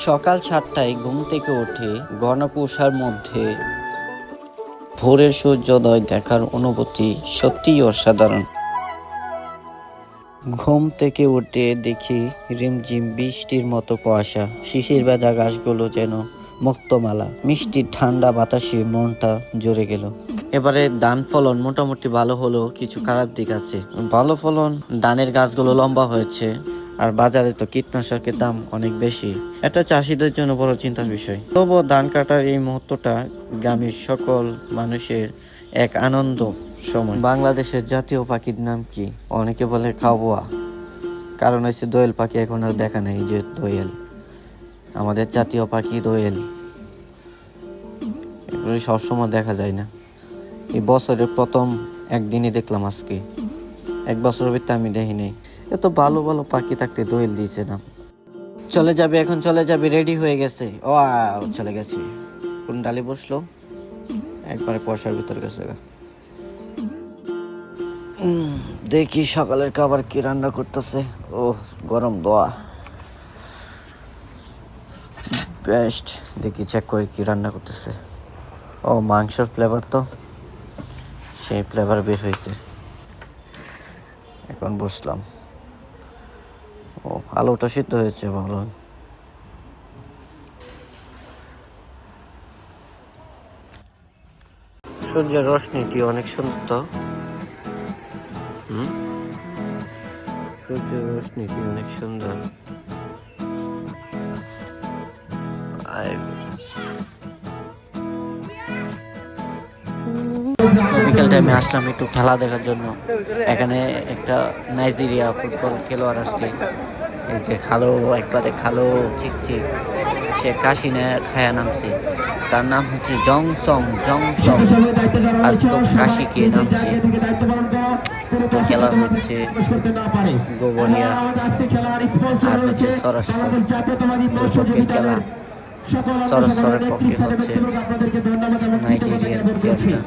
সকাল 7টায় ঘুম থেকে উঠে ঘন কুয়াশার মধ্যে ভোরের সূর্যোদয় দেখার অনুভূতি সত্যিই অসাধারণ। ঘুম থেকে উঠে দেখি রিমঝিম বৃষ্টির মতো কুয়াশা, শিশির ভেজা গাছগুলো যেন মুক্তমালা, মিষ্টি ঠান্ডা বাতাসে মনটা জুড়ে গেল। এবারে ধান ফলন মোটামুটি ভালো হলেও কিছু খারাপ দিক আছে। ভালো ফলন, ধানের গাছগুলো লম্বা হয়েছে, আর বাজারে তো কীটনাশকের দাম অনেক বেশি। এটা চাষিদের জন্য বড় চিন্তার বিষয়। তবুও ধান কাটার এই মুহূর্তটা গ্রামের সকল মানুষের এক আনন্দ সময়। বাংলাদেশের জাতীয় পাখির নাম কি? অনেকে বলে কাউয়া, কারণ হচ্ছে দোয়েল পাখি এখন আর দেখা নেই। যে দোয়েল আমাদের জাতীয় পাখি, দোয়েল এগুলো সবসময় দেখা যায় না। এই বছরের প্রথম একদিনই দেখলাম আজকে, এক বছরের ভিতরে আমি দেখি নাই। এত ভালো ভালো পাখি থাকতে দোয়েল দিয়েছে না। চলে যাবে, এখন চলে যাবে, রেডি হয়ে গেছে। ও চলে গেছি। কোন ডালে বসলো? একবারে কুয়াশার ভিতর গেছে। দেখি সকালের খাবার কি রান্না করতেছে। ও গরম দোয়া বেস্ট। দেখি চেক করে কি রান্না করতেছে। ও মাংসের ফ্লেভার, তো সেই ফ্লেভার বের হয়েছে। এখন বসলাম। ও আলুটা সিদ্ধ হয়েছে ভালো। সূর্যের রশ্মিটি অনেক সুন্দর। সূর্যের রশ্মিটি অনেক সুন্দর। বিকেল টাইমে আসলাম একটু খেলা দেখার জন্য। এখানে একটা নাইজেরিয়া ফুটবল খেলোয়াড় আসছে। এই যে খালো, একবারে খালো চিকচিক, সে কাশি খায়া নামছে। তার নাম হচ্ছে জংসং। আজ তো কাশি খেয়ে নামছে। খেলা হচ্ছে গোবরিয়া আর হচ্ছে সরাসরি খেলা। সরাসরের পক্ষে হচ্ছে নাইজেরিয়ার প্লেয়ারটা।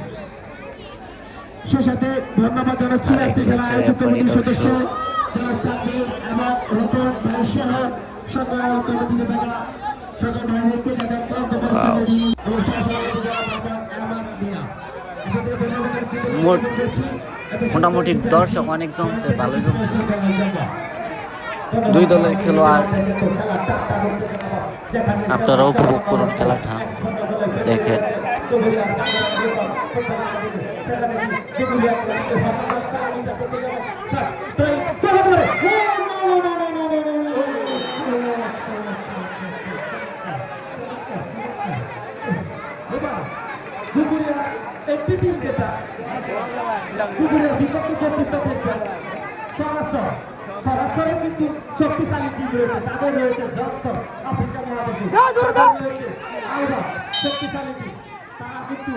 সাথে ধন্যবাদ জানাচ্ছি আজকে খেলার সদস্য এবং রতন ভাই সহ সকল কমিটি থেকে সকল ভাইদেরকে মোটামুটি দর্শক অনেক জমছে, ভালো জমছে। দুই দলের খেলোয়াড়, আপনারা উপভোগ করুন খেলাটা, দেখেন। একটি টিম যেটা দুপুরের বিপক্ষে যে টিমটা পেয়েছে সরাসরি কিন্তু শক্তিশালী টিম রয়েছে। তাদের রয়েছে জনসন, আফ্রিকা মহাদেশে রয়েছে আলবা, শক্তিশালী টিম। তারা কিন্তু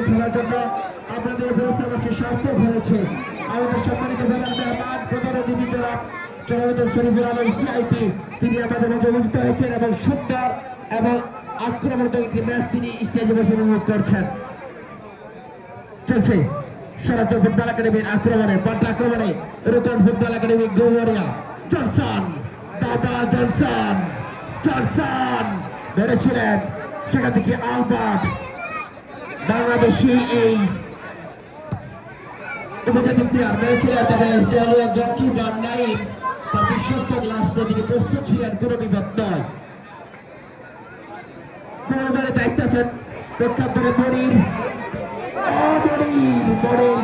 খেলার জন্য আপনাদের ব্যবস্থা সার্থক হয়েছে। আমাদের সম্মানিত প্রধান অতিথি জনাব শরীফুল আলম সিআইপি, তিনি আমাদের মাঝে উপস্থিত হয়েছেন এবং সুন্দর এবং আক্রমণাত্মক একটি ম্যাচ তিনি স্টেজে বসে উপভোগ করছেন। চলছে সরাসরি ফুটবল একাডেমির আক্রমণে, পাল্টা আক্রমণে রতন ফুটবল একাডেমি গোবরিয়া। জনসন, বাবা জনসন বেড়েছিলেন সেখান থেকে আলবার্ট। বাংলাদেশি এই উপজাতি প্লেয়ার বেড়েছিলেন, তবে জকি বান নাইন তার বিশ্বস্ত গ্লাস তিনি প্রস্তুত ছিলেন, কোনো বিপদ নয়। দায়িত্ব আছেন প্রত্যান্তরে মনির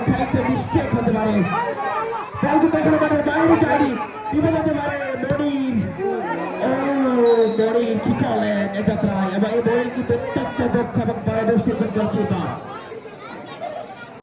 খানিকটা মিস্টেক হতে পারে, এখনো মাঠের বাইরে যায়নি, বিপদ হতে পারে। মনির কি করলেন এ যাত্রায়, এবং এই মনির কিন্তু অত্যন্ত দক্ষ এবং পারদর্শী একজন গোলকিপার।